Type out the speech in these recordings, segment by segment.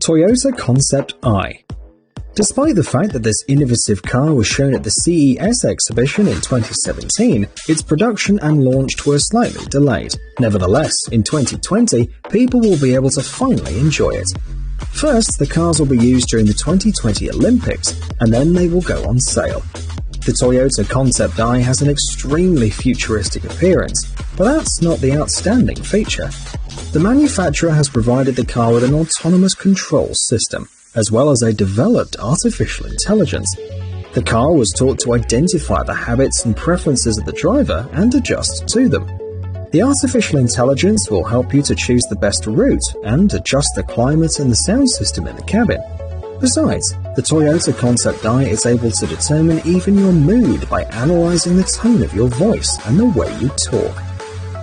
Toyota Concept I. Despite the fact that this innovative car was shown at the CES exhibition in 2017, its production and launch were slightly delayed. Nevertheless, in 2020, people will be able to finally enjoy it. First, the cars will be used during the 2020 Olympics, and then they will go on sale. The Toyota Concept I has an extremely futuristic appearance, but that's not the outstanding feature. The manufacturer has provided the car with an autonomous control system, as well as a developed artificial intelligence. The car was taught to identify the habits and preferences of the driver and adjust to them. The artificial intelligence will help you to choose the best route and adjust the climate and the sound system in the cabin. Besides, the Toyota Concept I is able to determine even your mood by analysing the tone of your voice and the way you talk.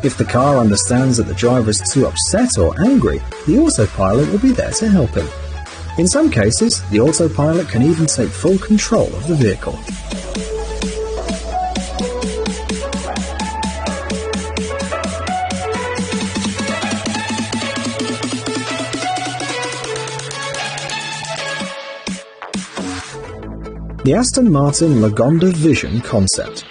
If the car understands that the driver is too upset or angry, the autopilot will be there to help him. In some cases, the autopilot can even take full control of the vehicle. The Aston Martin Lagonda Vision concept.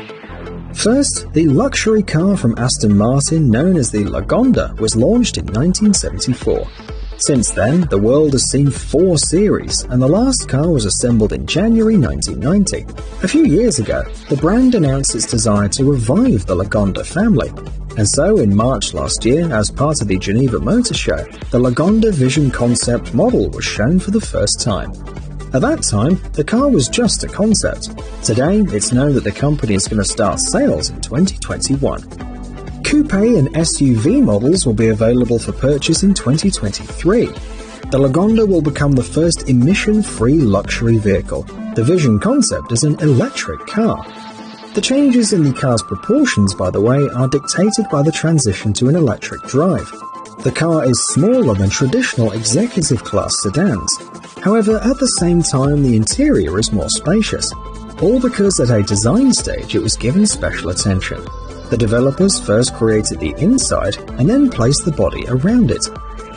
First, the luxury car from Aston Martin known as the Lagonda was launched in 1974. Since then, the world has seen 4 series, and the last car was assembled in January 1990. A few years ago, the brand announced its desire to revive the Lagonda family, and so in March last year, as part of the Geneva Motor Show, the Lagonda Vision concept model was shown for the first time. At that time, the car was just a concept. Today, it's known that the company is going to start sales in 2021. Coupe and SUV models will be available for purchase in 2023. The Lagonda will become the first emission-free luxury vehicle. The Vision concept is an electric car. The changes in the car's proportions, by the way, are dictated by the transition to an electric drive. The car is smaller than traditional executive-class sedans. However, at the same time, the interior is more spacious, all because at a design stage it was given special attention. The developers first created the inside and then placed the body around it.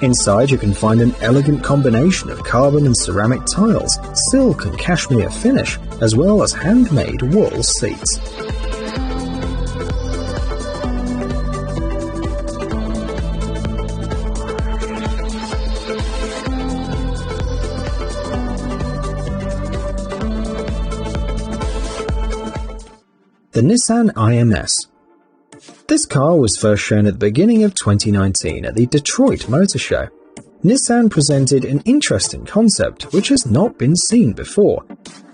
Inside you can find an elegant combination of carbon and ceramic tiles, silk and cashmere finish, as well as handmade wool seats. The Nissan IMS. This car was first shown at the beginning of 2019 at the Detroit Motor Show. Nissan presented an interesting concept which has not been seen before.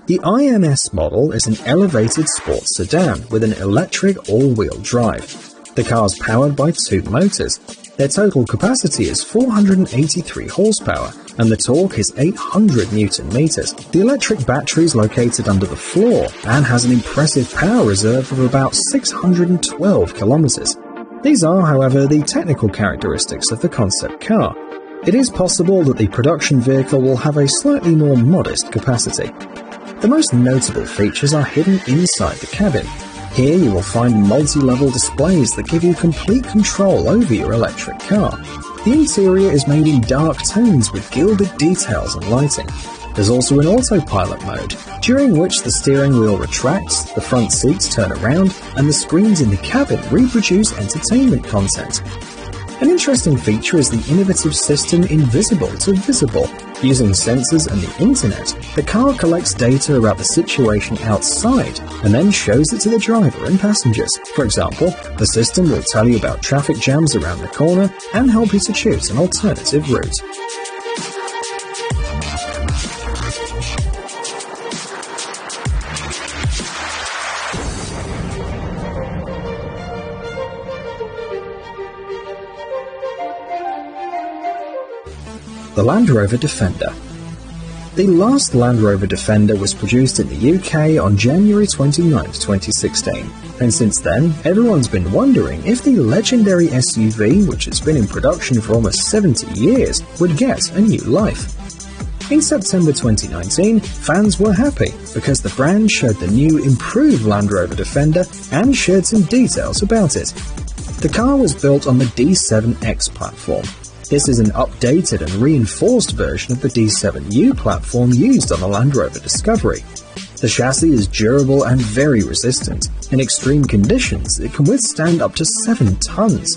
The IMS model is an elevated sports sedan with an electric all-wheel drive. The car is powered by 2 motors. Their total capacity is 483 horsepower and the torque is 800 Newton-meters. The electric battery is located under the floor and has an impressive power reserve of about 612 kilometers. These are, however, the technical characteristics of the concept car. It is possible that the production vehicle will have a slightly more modest capacity. The most notable features are hidden inside the cabin. Here you will find multi-level displays that give you complete control over your electric car. The interior is made in dark tones with gilded details and lighting. There's also an autopilot mode, during which the steering wheel retracts, the front seats turn around, and the screens in the cabin reproduce entertainment content. An interesting feature is the innovative system Invisible to Visible. Using sensors and the internet, the car collects data about the situation outside and then shows it to the driver and passengers. For example, the system will tell you about traffic jams around the corner and help you to choose an alternative route. The Land Rover Defender. The last Land Rover Defender was produced in the UK on January 29, 2016, and since then, everyone's been wondering if the legendary SUV, which has been in production for almost 70 years, would get a new life. In September 2019, fans were happy because the brand showed the new improved Land Rover Defender and shared some details about it. The car was built on the D7X platform. This is an updated and reinforced version of the D7U platform used on the Land Rover Discovery. The chassis is durable and very resistant. In extreme conditions, it can withstand up to 7 tons.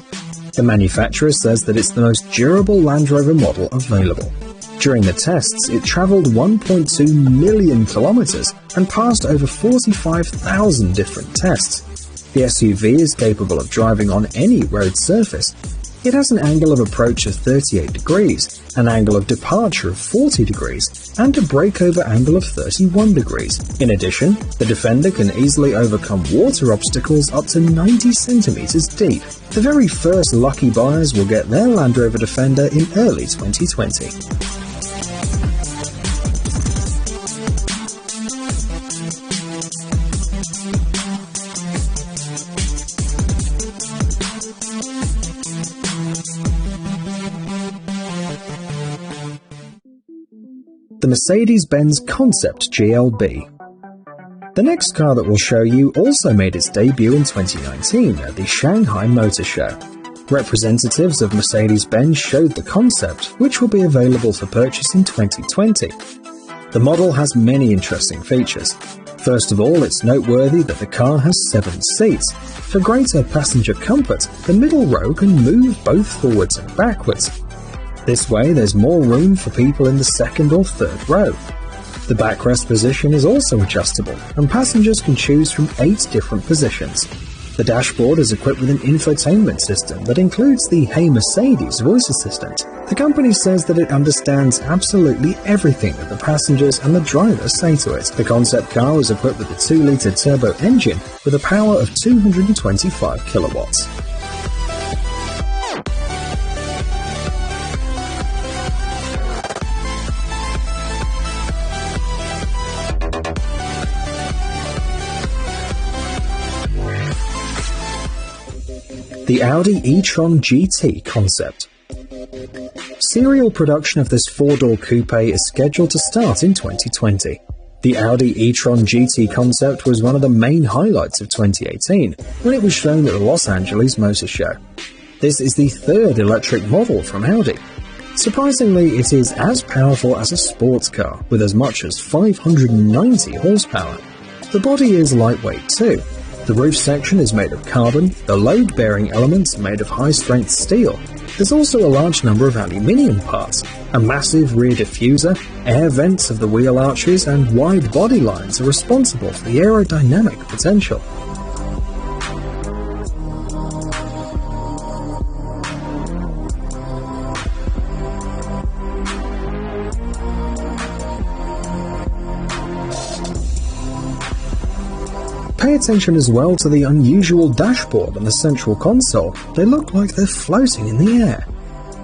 The manufacturer says that it's the most durable Land Rover model available. During the tests, it travelled 1.2 million kilometres and passed over 45,000 different tests. The SUV is capable of driving on any road surface. It has an angle of approach of 38 degrees, an angle of departure of 40 degrees, and a breakover angle of 31 degrees. In addition, the Defender can easily overcome water obstacles up to 90 centimeters deep. The very first lucky buyers will get their Land Rover Defender in early 2020. The Mercedes-Benz Concept GLB. The next car that we'll show you also made its debut in 2019 at the Shanghai Motor Show. Representatives of Mercedes-Benz showed the concept, which will be available for purchase in 2020. The model has many interesting features. First of all, it's noteworthy that the car has 7 seats. For greater passenger comfort, the middle row can move both forwards and backwards. This way, there's more room for people in the second or third row. The backrest position is also adjustable, and passengers can choose from 8 different positions. The dashboard is equipped with an infotainment system that includes the Hey Mercedes voice assistant. The company says that it understands absolutely everything that the passengers and the drivers say to it. The concept car is equipped with a 2-litre turbo engine with a power of 225 kilowatts. The Audi e-tron GT concept. Serial production of this 4-door coupe is scheduled to start in 2020. The Audi e-tron GT concept was one of the main highlights of 2018 when it was shown at the Los Angeles Motor Show. This is the 3rd electric model from Audi. Surprisingly, it is as powerful as a sports car with as much as 590 horsepower. The body is lightweight too. The roof section is made of carbon, the load-bearing elements are made of high-strength steel. There's also a large number of aluminium parts. A massive rear diffuser, air vents of the wheel arches and wide body lines are responsible for the aerodynamic potential. Pay attention as well to the unusual dashboard and the central console. They look like they're floating in the air.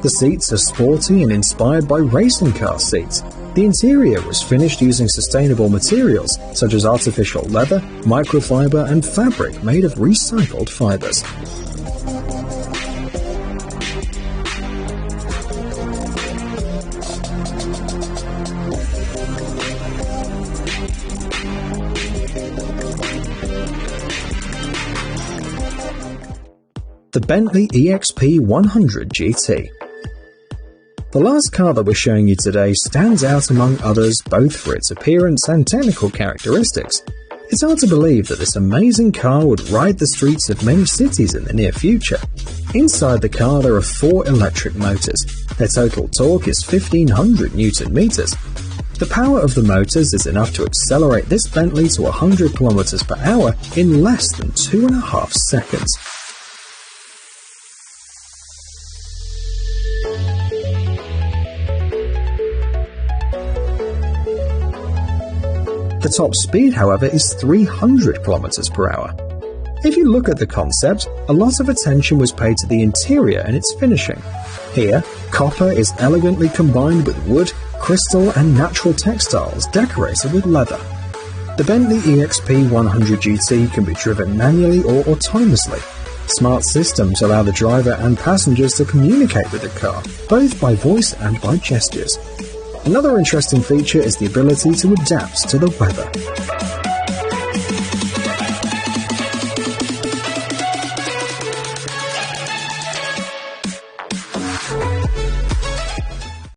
The seats are sporty and inspired by racing car seats. The interior was finished using sustainable materials such as artificial leather, microfiber and fabric made of recycled fibers. The Bentley EXP 100 GT. The last car that we're showing you today stands out among others both for its appearance and technical characteristics. It's hard to believe that this amazing car would ride the streets of many cities in the near future. Inside the car there are 4 electric motors. Their total torque is 1500 Newton meters. The power of the motors is enough to accelerate this Bentley to 100 kilometers per hour in less than 2.5 seconds. The top speed, however, is 300 km per hour. If you look at the concept, a lot of attention was paid to the interior and its finishing. Here, copper is elegantly combined with wood, crystal and natural textiles decorated with leather. The Bentley EXP 100 GT can be driven manually or autonomously. Smart systems allow the driver and passengers to communicate with the car, both by voice and by gestures. Another interesting feature is the ability to adapt to the weather.